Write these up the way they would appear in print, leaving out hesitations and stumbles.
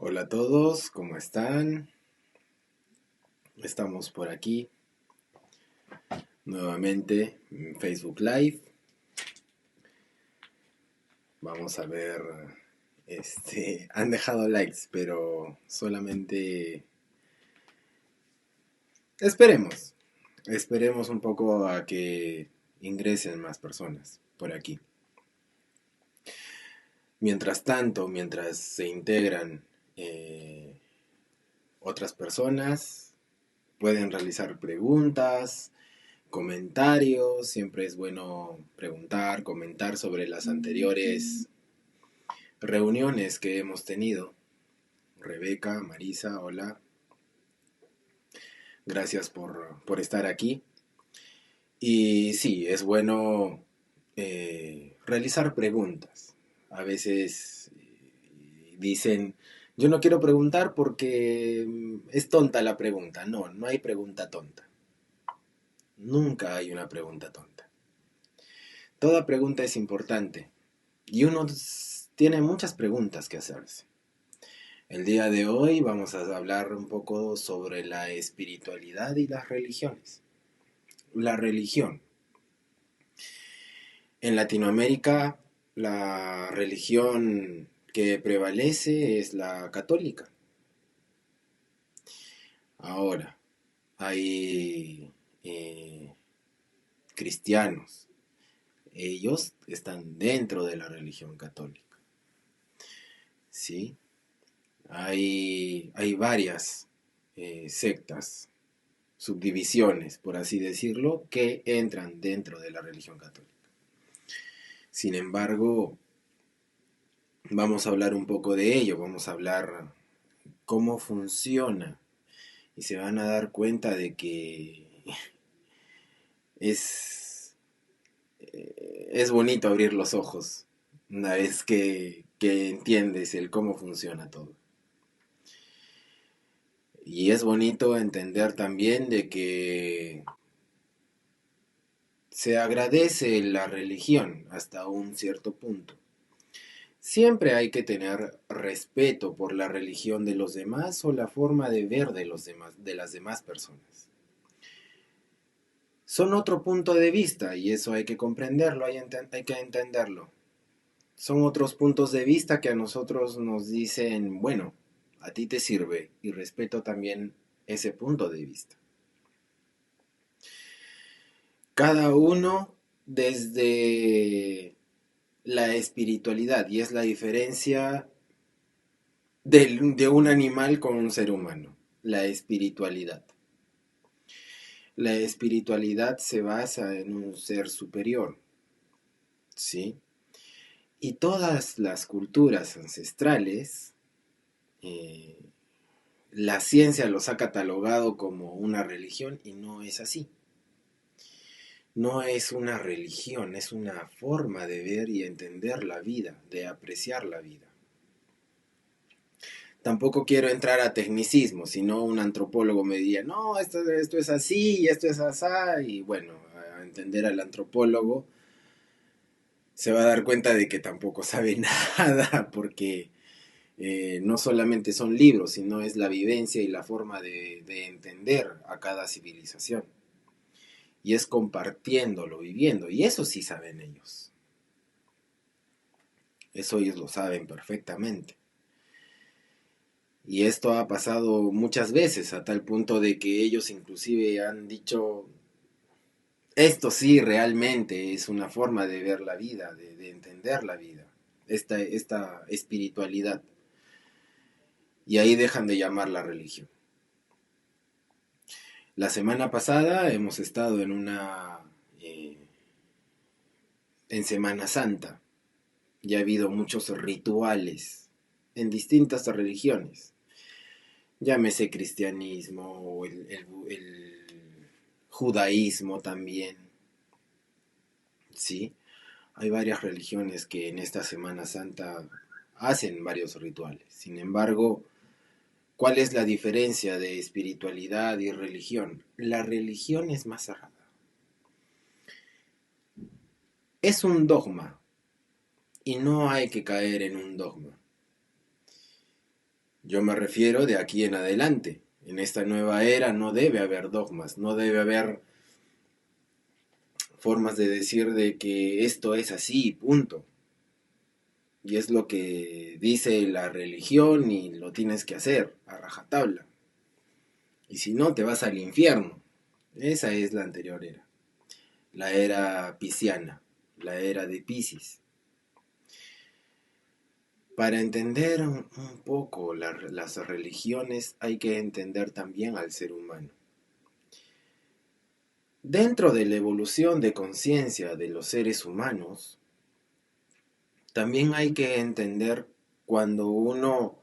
Hola a todos, ¿cómo están? Estamos por aquí nuevamente en Facebook Live. Vamos a ver, han dejado likes, pero solamente esperemos. Esperemos un poco a que ingresen más personas por aquí. Mientras tanto, mientras se integran otras personas, pueden realizar preguntas, comentarios. Siempre es bueno preguntar, comentar sobre las anteriores reuniones que hemos tenido. Rebeca, Marisa, hola. Gracias por estar aquí. Y sí, es bueno realizar preguntas. A veces dicen, yo no quiero preguntar porque es tonta la pregunta. No, no hay pregunta tonta. Nunca hay una pregunta tonta. Toda pregunta es importante y uno tiene muchas preguntas que hacerse. El día de hoy vamos a hablar un poco sobre la espiritualidad y las religiones. La religión. En Latinoamérica, la religión que prevalece es la católica. Ahora, hay cristianos. Ellos están dentro de la religión católica. ¿Sí? Hay varias sectas, subdivisiones, por así decirlo, que entran dentro de la religión católica. Sin embargo, vamos a hablar un poco de ello, vamos a hablar cómo funciona y se van a dar cuenta de que es, es bonito abrir los ojos una vez que entiendes el cómo funciona todo. Y es bonito entender también de que se agradece la religión hasta un cierto punto. Siempre hay que tener respeto por la religión de los demás o la forma de ver de los demás, de las demás personas. Son otro punto de vista y eso hay que comprenderlo, hay que entenderlo. Son otros puntos de vista que a nosotros nos dicen, bueno, a ti te sirve y respeto también ese punto de vista. Cada uno desde la espiritualidad y es la diferencia de un animal con un ser humano, la espiritualidad. La espiritualidad se basa en un ser superior, ¿sí? Y todas las culturas ancestrales, eh, la ciencia los ha catalogado como una religión y no es así. No es una religión, es una forma de ver y entender la vida, de apreciar la vida. Tampoco quiero entrar a tecnicismo, sino un antropólogo me diría, no, esto es así y esto es asá, y bueno, a entender al antropólogo se va a dar cuenta de que tampoco sabe nada, porque no solamente son libros, sino es la vivencia y la forma de entender a cada civilización. Y es compartiéndolo, viviendo, y eso sí saben ellos. Eso ellos lo saben perfectamente. Y esto ha pasado muchas veces, a tal punto de que ellos inclusive han dicho, esto sí realmente es una forma de ver la vida, de entender la vida, esta espiritualidad. Y ahí dejan de llamar la religión. La semana pasada hemos estado en Semana Santa, y ha habido muchos rituales en distintas religiones. Llámese cristianismo o el judaísmo también, ¿sí? Hay varias religiones que en esta Semana Santa hacen varios rituales. Sin embargo, ¿cuál es la diferencia de espiritualidad y religión? La religión es más cerrada. Es un dogma y no hay que caer en un dogma. Yo me refiero de aquí en adelante. En esta nueva era no debe haber dogmas, no debe haber formas de decir de que esto es así, punto. Y es lo que dice la religión y lo tienes que hacer a rajatabla. Y si no, te vas al infierno. Esa es la anterior era. La era pisciana, la era de Piscis. Para entender un poco las religiones hay que entender también al ser humano. Dentro de la evolución de conciencia de los seres humanos, también hay que entender cuando uno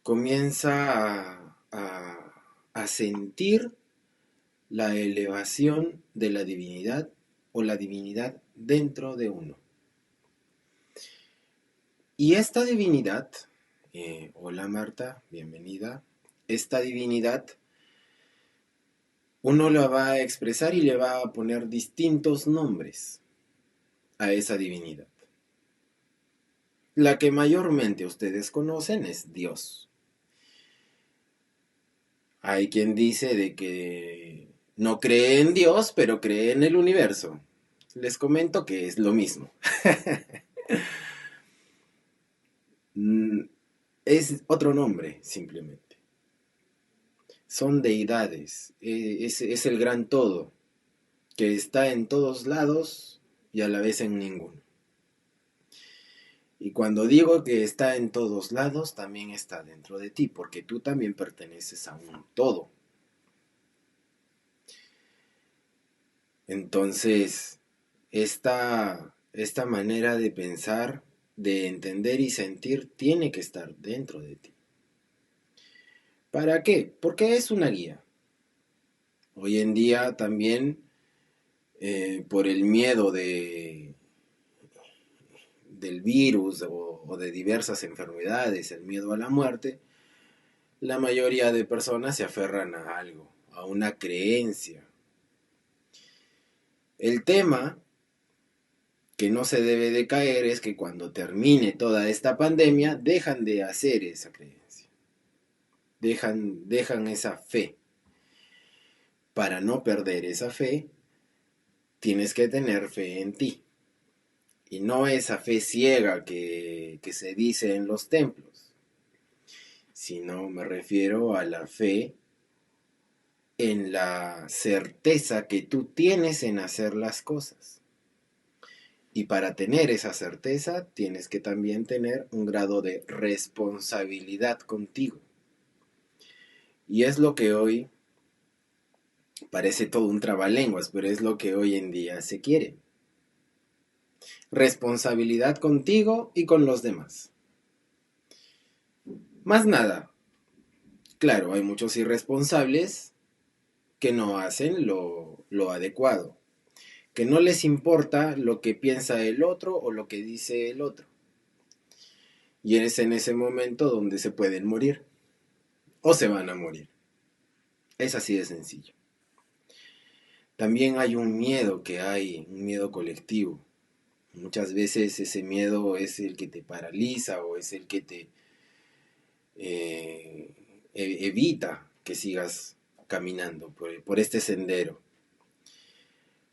comienza a sentir la elevación de la divinidad o la divinidad dentro de uno. Y esta divinidad, hola Marta, bienvenida, esta divinidad uno la va a expresar y le va a poner distintos nombres a esa divinidad. La que mayormente ustedes conocen es Dios. Hay quien dice de que no cree en Dios, pero cree en el universo. Les comento que es lo mismo. Es otro nombre, simplemente. Son deidades. Es el gran todo, que está en todos lados y a la vez en ninguno. Y cuando digo que está en todos lados, también está dentro de ti, porque tú también perteneces a un todo. Entonces, esta manera de pensar, de entender y sentir, tiene que estar dentro de ti. ¿Para qué? Porque es una guía. Hoy en día también, por el miedo del virus o de diversas enfermedades, el miedo a la muerte, la mayoría de personas se aferran a algo, a una creencia. El tema que no se debe de caer es que cuando termine toda esta pandemia, dejan de hacer esa creencia. Dejan esa fe. Para no perder esa fe, tienes que tener fe en ti. Y no esa fe ciega que se dice en los templos, sino me refiero a la fe en la certeza que tú tienes en hacer las cosas. Y para tener esa certeza tienes que también tener un grado de responsabilidad contigo. Y es lo que hoy parece todo un trabalenguas, pero es lo que hoy en día se quiere. Responsabilidad contigo y con los demás. Más nada. Claro, hay muchos irresponsables que no hacen lo adecuado, que no les importa lo que piensa el otro o lo que dice el otro. Y es en ese momento donde se pueden morir o se van a morir. Es así de sencillo. También hay un miedo un miedo colectivo. Muchas veces ese miedo es el que te paraliza o es el que te evita que sigas caminando por este sendero.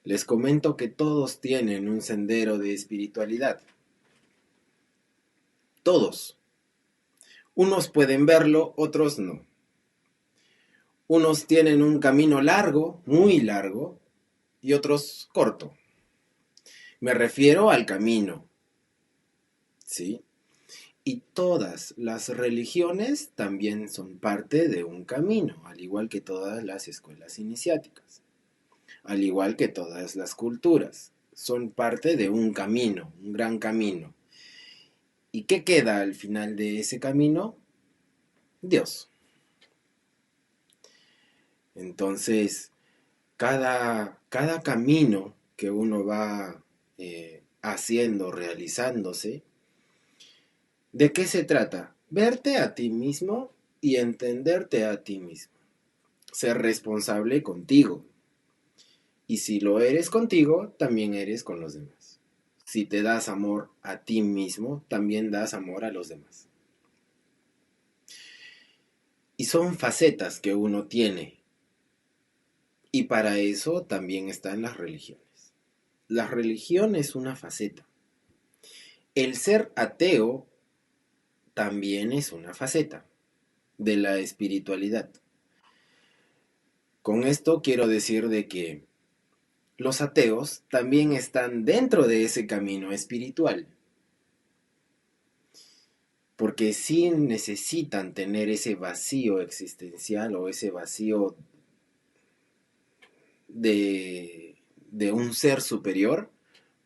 Les comento que todos tienen un sendero de espiritualidad. Todos. Unos pueden verlo, otros no. Unos tienen un camino largo, muy largo, y otros corto. Me refiero al camino, ¿sí? Y todas las religiones también son parte de un camino, al igual que todas las escuelas iniciáticas, al igual que todas las culturas. Son parte de un camino, un gran camino. ¿Y qué queda al final de ese camino? Dios. Entonces, cada camino que uno va haciendo, realizándose, ¿de qué se trata? Verte a ti mismo y entenderte a ti mismo. Ser responsable contigo. Y si lo eres contigo, también eres con los demás. Si te das amor a ti mismo, también das amor a los demás. Y son facetas que uno tiene. Y para eso también están las religiones. La religión es una faceta. El ser ateo también es una faceta de la espiritualidad. Con esto quiero decir de que los ateos también están dentro de ese camino espiritual, porque sí necesitan tener ese vacío existencial o ese vacío de un ser superior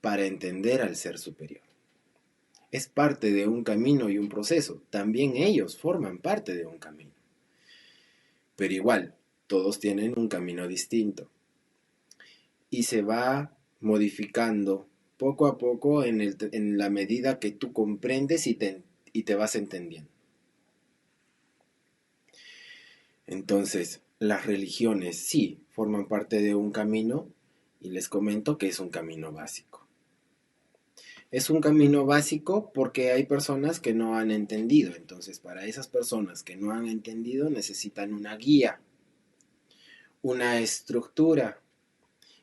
para entender al ser superior. Es parte de un camino y un proceso. También ellos forman parte de un camino. Pero igual, todos tienen un camino distinto. Y se va modificando poco a poco en la medida que tú comprendes y te vas entendiendo. Entonces, las religiones sí forman parte de un camino y les comento que es un camino básico. Es un camino básico porque hay personas que no han entendido. Entonces, para esas personas que no han entendido necesitan una guía, una estructura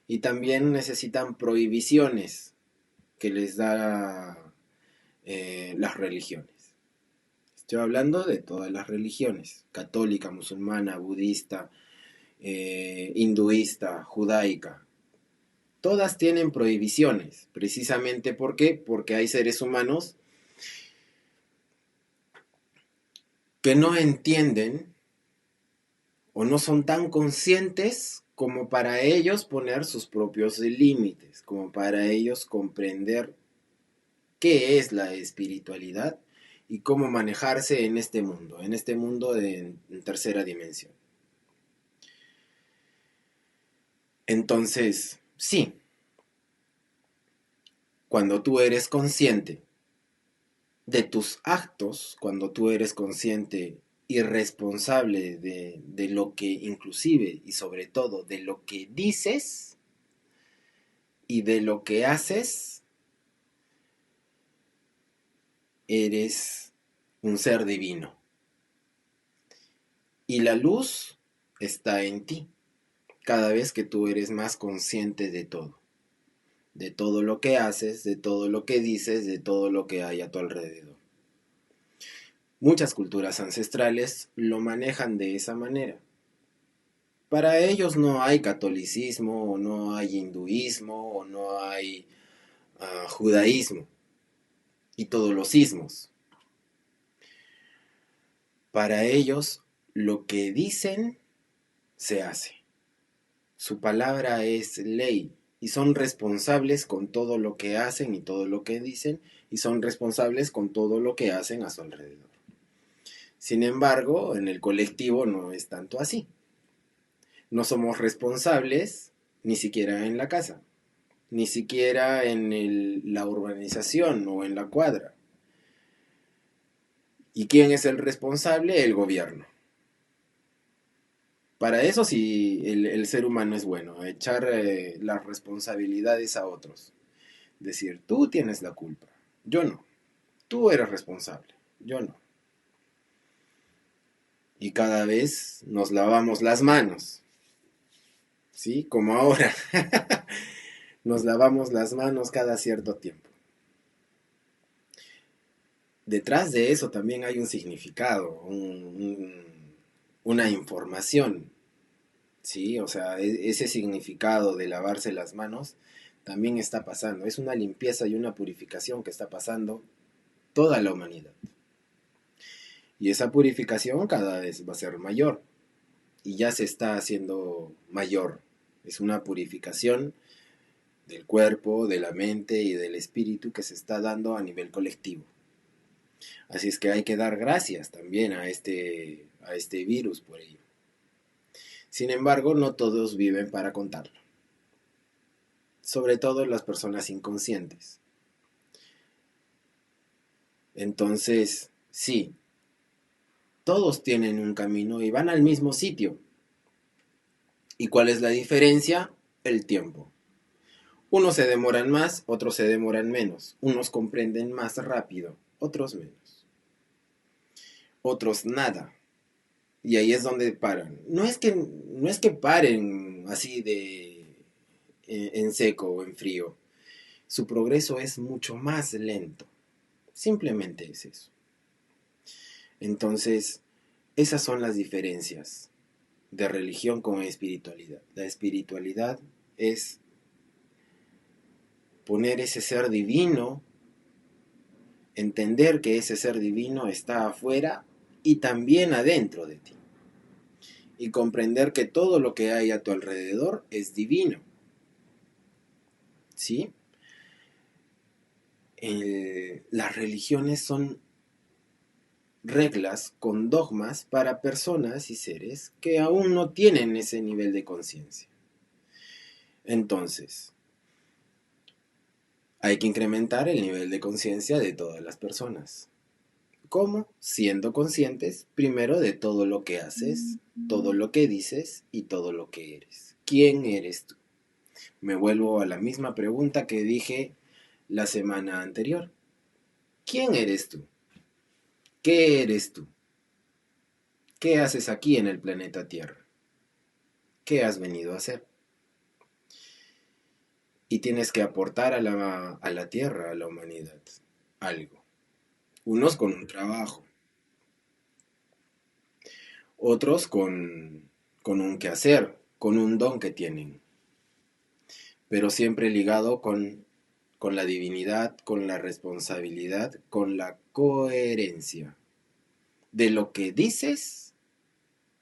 y también necesitan prohibiciones que les da las religiones. Estoy hablando de todas las religiones, católica, musulmana, budista, hinduista, judaica. Todas tienen prohibiciones, precisamente ¿por qué? Porque hay seres humanos que no entienden o no son tan conscientes como para ellos poner sus propios límites, como para ellos comprender qué es la espiritualidad y cómo manejarse en este mundo en tercera dimensión. Entonces, sí, cuando tú eres consciente de tus actos, cuando tú eres consciente y responsable de lo que inclusive y sobre todo de lo que dices y de lo que haces, eres un ser divino. Y la luz está en ti, cada vez que tú eres más consciente de todo lo que haces, de todo lo que dices, de todo lo que hay a tu alrededor. Muchas culturas ancestrales lo manejan de esa manera. Para ellos no hay catolicismo, o no hay hinduismo, o no hay judaísmo y todos los ismos. Para ellos lo que dicen se hace. Su palabra es ley y son responsables con todo lo que hacen y todo lo que dicen y son responsables con todo lo que hacen a su alrededor. Sin embargo, en el colectivo no es tanto así. No somos responsables ni siquiera en la casa, ni siquiera en la urbanización o en la cuadra. ¿Y quién es el responsable? El gobierno. Para eso sí el ser humano es bueno, echar las responsabilidades a otros. Decir, tú tienes la culpa, yo no. Tú eres responsable, yo no. Y cada vez nos lavamos las manos. ¿Sí? Como ahora. Nos lavamos las manos cada cierto tiempo. Detrás de eso también hay un significado, una información. ¿Sí? O sea, ese significado de lavarse las manos también está pasando. Es una limpieza y una purificación que está pasando toda la humanidad. Y esa purificación cada vez va a ser mayor. Y ya se está haciendo mayor. Es una purificación del cuerpo, de la mente y del espíritu que se está dando a nivel colectivo. Así es que hay que dar gracias también a este virus por ello. Sin embargo, no todos viven para contarlo. Sobre todo las personas inconscientes. Entonces, sí, todos tienen un camino y van al mismo sitio. ¿Y cuál es la diferencia? El tiempo. Unos se demoran más, otros se demoran menos. Unos comprenden más rápido, otros menos. Otros nada. Y ahí es donde paran. No es que paren así en seco o en frío. Su progreso es mucho más lento. Simplemente es eso. Entonces, esas son las diferencias de religión con espiritualidad. La espiritualidad es poner ese ser divino, entender que ese ser divino está afuera y también adentro de ti. Y comprender que todo lo que hay a tu alrededor es divino. ¿Sí? Las religiones son reglas con dogmas para personas y seres que aún no tienen ese nivel de conciencia. Entonces, hay que incrementar el nivel de conciencia de todas las personas. ¿Cómo? Siendo conscientes primero de todo lo que haces, todo lo que dices y todo lo que eres. ¿Quién eres tú? Me vuelvo a la misma pregunta que dije la semana anterior. ¿Quién eres tú? ¿Qué eres tú? ¿Qué haces aquí en el planeta Tierra? ¿Qué has venido a hacer? Y tienes que aportar a la Tierra, a la humanidad, algo. Unos con un trabajo, otros con un quehacer, con un don que tienen, pero siempre ligado con la divinidad, con la responsabilidad, con la coherencia. De lo que dices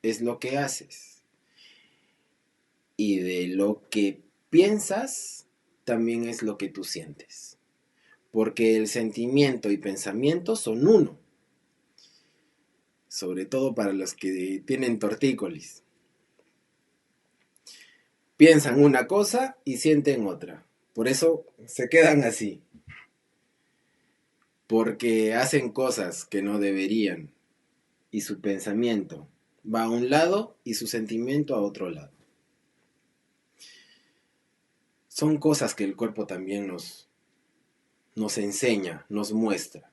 es lo que haces. Y de lo que piensas también es lo que tú sientes. Porque el sentimiento y pensamiento son uno. Sobre todo para los que tienen tortícolis. Piensan una cosa y sienten otra. Por eso se quedan así. Porque hacen cosas que no deberían. Y su pensamiento va a un lado y su sentimiento a otro lado. Son cosas que el cuerpo también nos enseña, nos muestra.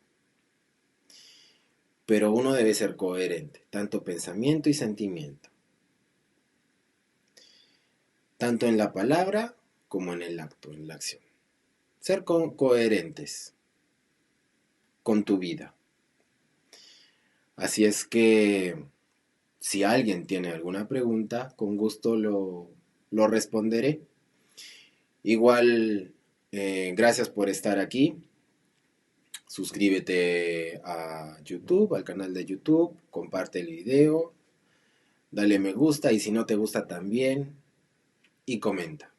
Pero uno debe ser coherente, tanto pensamiento y sentimiento. Tanto en la palabra como en el acto, en la acción. Ser coherentes con tu vida. Así es que si alguien tiene alguna pregunta, con gusto lo responderé. Igual, gracias por estar aquí. Suscríbete a YouTube, al canal de YouTube, comparte el video, dale me gusta y si no te gusta también, y comenta.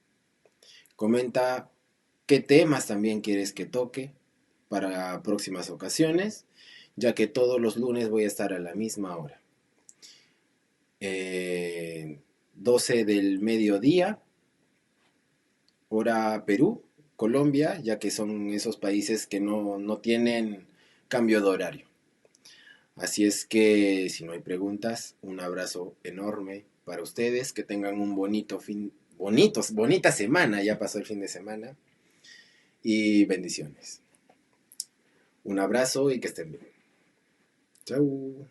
Comenta qué temas también quieres que toque para próximas ocasiones, ya que todos los lunes voy a estar a la misma hora. 12 del mediodía, hora Perú, Colombia, ya que son esos países que no tienen cambio de horario. Así es que si no hay preguntas, un abrazo enorme para ustedes, que tengan un bonita semana, ya pasó el fin de semana, y bendiciones. Un abrazo y que estén bien. Chau.